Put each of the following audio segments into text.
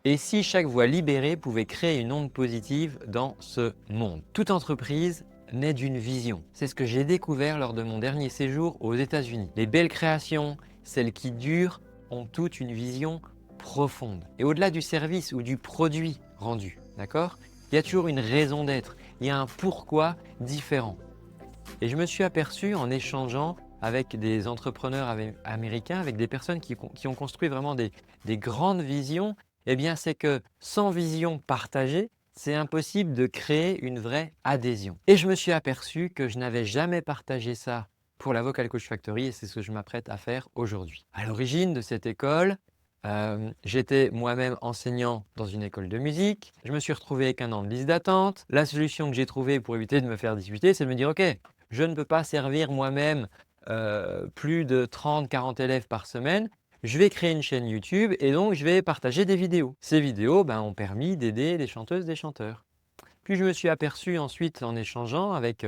Et si chaque voix libérée pouvait créer une onde positive dans ce monde? Toute entreprise naît d'une vision. C'est ce que j'ai découvert lors de mon dernier séjour aux États-Unis. Les belles créations, celles qui durent, ont toutes une vision profonde. Et au-delà du service ou du produit rendu, d'accord? Il y a toujours une raison d'être. Il y a un pourquoi différent. Et je me suis aperçu en échangeant avec des entrepreneurs américains, avec des personnes qui ont construit vraiment des grandes visions, eh bien c'est que sans vision partagée, c'est impossible de créer une vraie adhésion. Et je me suis aperçu que je n'avais jamais partagé ça pour la Vocal Coach Factory et c'est ce que je m'apprête à faire aujourd'hui. À l'origine de cette école, j'étais moi-même enseignant dans une école de musique. Je me suis retrouvé avec un an de liste d'attente. La solution que j'ai trouvée pour éviter de me faire disputer, c'est de me dire « Ok, je ne peux pas servir moi-même plus de 30-40 élèves par semaine. Je vais créer une chaîne YouTube et donc je vais partager des vidéos. Ces vidéos ont permis d'aider des chanteuses, des chanteurs. Puis je me suis aperçu ensuite en échangeant avec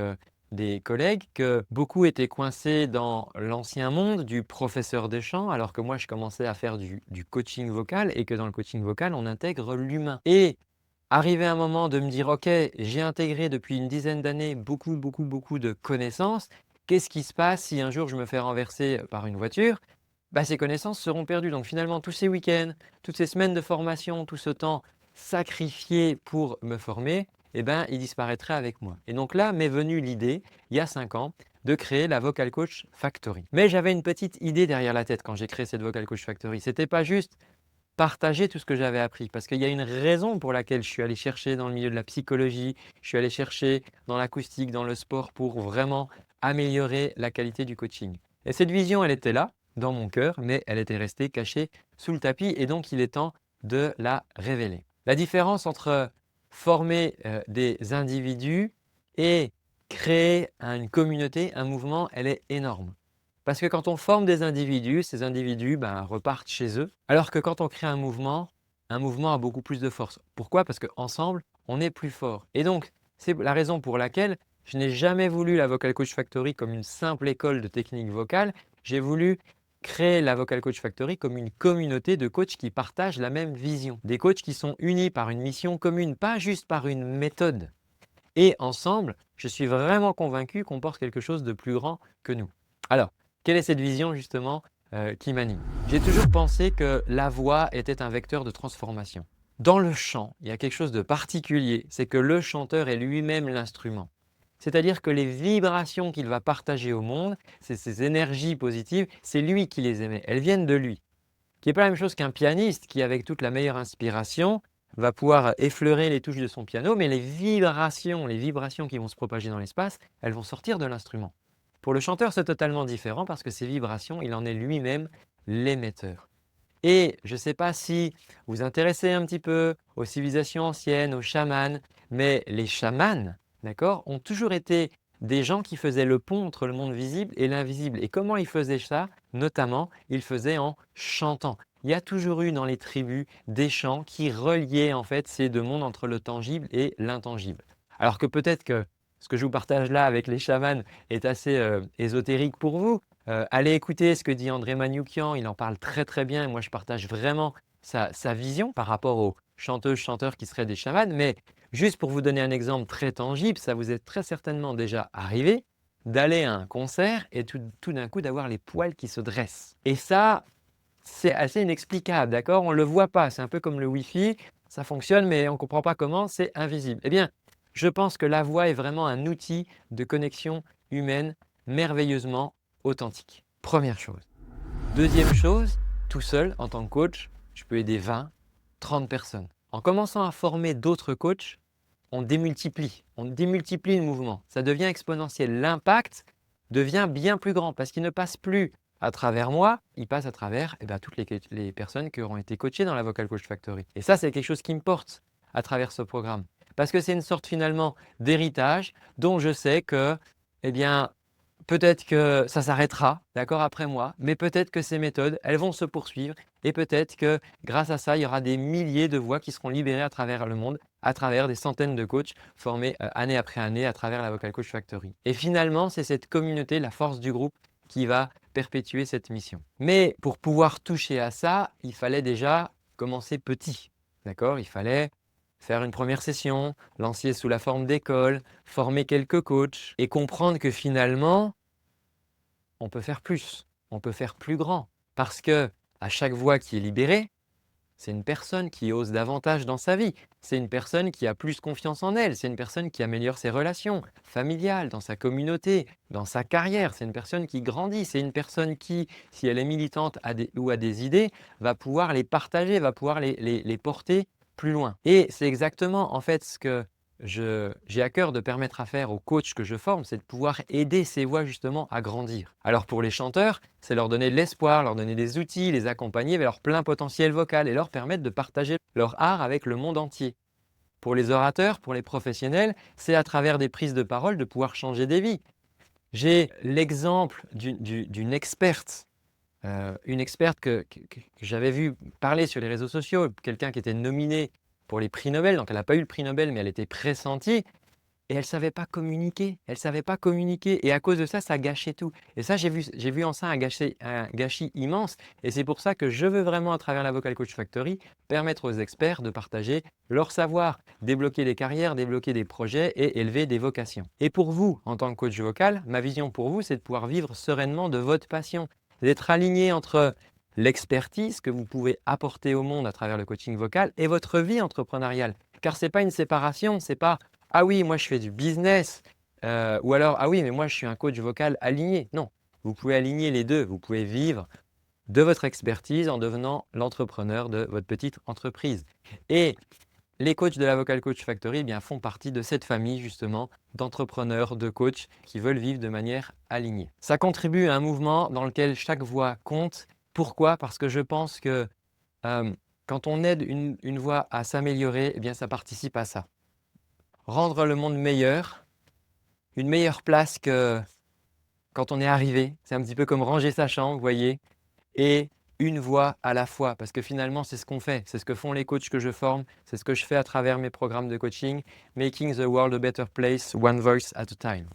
des collègues que beaucoup étaient coincés dans l'ancien monde du professeur de chant alors que moi je commençais à faire du coaching vocal et que dans le coaching vocal on intègre l'humain. Et arrivé un moment de me dire ok, j'ai intégré depuis une dizaine d'années beaucoup de connaissances. Qu'est-ce qui se passe si un jour je me fais renverser par une voiture? Ces connaissances seront perdues. Donc finalement, tous ces week-ends, toutes ces semaines de formation, tout ce temps sacrifié pour me former, il disparaîtrait avec moi. Et donc là m'est venue l'idée, il y a 5 ans, de créer la Vocal Coach Factory. Mais j'avais une petite idée derrière la tête quand j'ai créé cette Vocal Coach Factory. Ce n'était pas juste partager tout ce que j'avais appris parce qu'il y a une raison pour laquelle je suis allé chercher dans le milieu de la psychologie, je suis allé chercher dans l'acoustique, dans le sport pour vraiment améliorer la qualité du coaching. Et cette vision, elle était là, dans mon cœur, mais elle était restée cachée sous le tapis et donc il est temps de la révéler. La différence entre former des individus et créer une communauté, un mouvement, elle est énorme. Parce que quand on forme des individus, ces individus repartent chez eux. Alors que quand on crée un mouvement a beaucoup plus de force. Pourquoi? Parce qu'ensemble, on est plus fort. Et donc, c'est la raison pour laquelle je n'ai jamais voulu la Vocal Coach Factory comme une simple école de technique vocale. J'ai voulu créer la Vocal Coach Factory comme une communauté de coachs qui partagent la même vision. Des coachs qui sont unis par une mission commune, pas juste par une méthode. Et ensemble, je suis vraiment convaincu qu'on porte quelque chose de plus grand que nous. Alors, quelle est cette vision justement qui m'anime? J'ai toujours pensé que la voix était un vecteur de transformation. Dans le chant, il y a quelque chose de particulier, c'est que le chanteur est lui-même l'instrument. C'est-à-dire que les vibrations qu'il va partager au monde, c'est ces énergies positives, c'est lui qui les émet, elles viennent de lui. Qui n'est pas la même chose qu'un pianiste qui, avec toute la meilleure inspiration, va pouvoir effleurer les touches de son piano, mais les vibrations qui vont se propager dans l'espace, elles vont sortir de l'instrument. Pour le chanteur, c'est totalement différent parce que ces vibrations, il en est lui-même l'émetteur. Et je ne sais pas si vous vous intéressez un petit peu aux civilisations anciennes, aux chamans, mais les chamans, d'accord, ont toujours été des gens qui faisaient le pont entre le monde visible et l'invisible. Et comment ils faisaient ça? Notamment, ils faisaient en chantant. Il y a toujours eu dans les tribus des chants qui reliaient en fait ces deux mondes entre le tangible et l'intangible. Alors que peut-être que ce que je vous partage là avec les chamans est assez ésotérique pour vous, allez écouter ce que dit André Manoukian, il en parle très bien et moi je partage vraiment sa vision par rapport aux chanteuses, chanteurs qui seraient des chamans. Mais juste pour vous donner un exemple très tangible, ça vous est très certainement déjà arrivé d'aller à un concert et tout d'un coup d'avoir les poils qui se dressent. Et ça, c'est assez inexplicable, d'accord? On ne le voit pas, c'est un peu comme le Wi-Fi, ça fonctionne mais on ne comprend pas comment, c'est invisible. Eh bien, je pense que la voix est vraiment un outil de connexion humaine merveilleusement authentique. Première chose. Deuxième chose, tout seul en tant que coach, je peux aider 20, 30 personnes. En commençant à former d'autres coachs, on démultiplie le mouvement. Ça devient exponentiel. L'impact devient bien plus grand parce qu'il ne passe plus à travers moi, il passe à travers toutes les personnes qui auront été coachées dans la Vocal Coach Factory. Et ça, c'est quelque chose qui me porte à travers ce programme. Parce que c'est une sorte finalement d'héritage dont je sais que, eh bien, peut-être que ça s'arrêtera, d'accord, après moi, mais peut-être que ces méthodes, elles vont se poursuivre et peut-être que grâce à ça, il y aura des milliers de voix qui seront libérées à travers le monde, à travers des centaines de coachs formés année après année à travers la Vocal Coach Factory. Et finalement, c'est cette communauté, la force du groupe, qui va perpétuer cette mission. Mais pour pouvoir toucher à ça, il fallait déjà commencer petit. d'accord? Il fallait faire une première session, lancer sous la forme d'école, former quelques coachs et comprendre que finalement, on peut faire plus, on peut faire plus grand. Parce que à chaque voix qui est libérée, c'est une personne qui ose davantage dans sa vie. C'est une personne qui a plus confiance en elle. C'est une personne qui améliore ses relations familiales, dans sa communauté, dans sa carrière. C'est une personne qui grandit. C'est une personne qui, si elle est militante ou a des idées, va pouvoir les partager, va pouvoir les porter plus loin. Et c'est exactement en fait ce que j'ai à cœur de permettre à faire aux coachs que je forme, c'est de pouvoir aider ces voix justement à grandir. Alors pour les chanteurs, c'est leur donner de l'espoir, leur donner des outils, les accompagner vers leur plein potentiel vocal et leur permettre de partager leur art avec le monde entier. Pour les orateurs, pour les professionnels, c'est à travers des prises de parole de pouvoir changer des vies. J'ai l'exemple d'une experte, une experte que j'avais vue parler sur les réseaux sociaux, quelqu'un qui était nominé pour les prix Nobel, donc elle n'a pas eu le prix Nobel, mais elle était pressentie. Et elle ne savait pas communiquer, elle ne savait pas communiquer et à cause de ça, ça gâchait tout. Et ça, j'ai vu en ça un gâchis immense et c'est pour ça que je veux vraiment à travers la Vocal Coach Factory permettre aux experts de partager leur savoir, débloquer des carrières, débloquer des projets et élever des vocations. Et pour vous, en tant que coach vocal, ma vision pour vous, c'est de pouvoir vivre sereinement de votre passion, d'être aligné entre l'expertise que vous pouvez apporter au monde à travers le coaching vocal et votre vie entrepreneuriale. Car ce n'est pas une séparation, c'est pas ah oui, moi je fais du business. Ou alors, ah oui, mais moi je suis un coach vocal aligné. Non, vous pouvez aligner les deux. Vous pouvez vivre de votre expertise en devenant l'entrepreneur de votre petite entreprise. Et les coachs de la Vocal Coach Factory eh bien, font partie de cette famille justement d'entrepreneurs, de coachs qui veulent vivre de manière alignée. Ça contribue à un mouvement dans lequel chaque voix compte. Pourquoi? Parce que je pense que quand on aide une voix à s'améliorer, eh bien, ça participe à ça. Rendre le monde meilleur, une meilleure place que quand on est arrivé. C'est un petit peu comme ranger sa chambre, vous voyez, et une voix à la fois, parce que finalement, c'est ce qu'on fait. C'est ce que font les coachs que je forme, c'est ce que je fais à travers mes programmes de coaching, Making the World a Better Place, One Voice at a Time.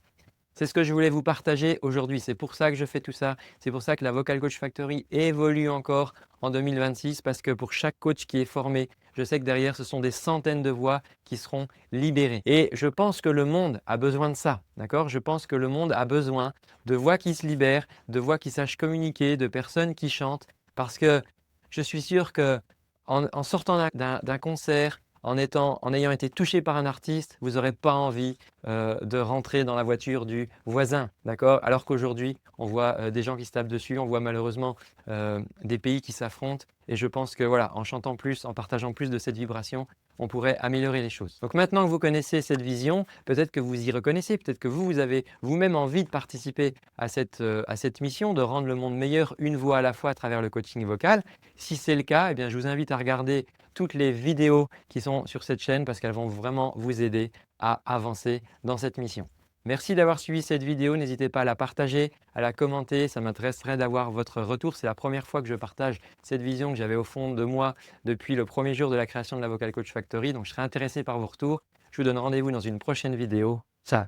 C'est ce que je voulais vous partager aujourd'hui. C'est pour ça que je fais tout ça. C'est pour ça que la Vocal Coach Factory évolue encore en 2026 parce que pour chaque coach qui est formé, je sais que derrière, ce sont des centaines de voix qui seront libérées. Et je pense que le monde a besoin de ça. D'accord? Je pense que le monde a besoin de voix qui se libèrent, de voix qui sachent communiquer, de personnes qui chantent. Parce que je suis sûr que en sortant d'un concert, en ayant été touché par un artiste, vous n'aurez pas envie de rentrer dans la voiture du voisin, d'accord? Alors qu'aujourd'hui, on voit des gens qui se tapent dessus, on voit malheureusement des pays qui s'affrontent. Et je pense que voilà, en chantant plus, en partageant plus de cette vibration, on pourrait améliorer les choses. Donc maintenant que vous connaissez cette vision, peut-être que vous y reconnaissez, peut-être que vous avez vous-même envie de participer à cette mission, de rendre le monde meilleur une voix à la fois à travers le coaching vocal. Si c'est le cas, eh bien, je vous invite à regarder toutes les vidéos qui sont sur cette chaîne parce qu'elles vont vraiment vous aider à avancer dans cette mission. Merci d'avoir suivi cette vidéo. N'hésitez pas à la partager, à la commenter. Ça m'intéresserait d'avoir votre retour. C'est la première fois que je partage cette vision que j'avais au fond de moi depuis le premier jour de la création de la Vocal Coach Factory. Donc, je serais intéressé par vos retours. Je vous donne rendez-vous dans une prochaine vidéo. Ciao!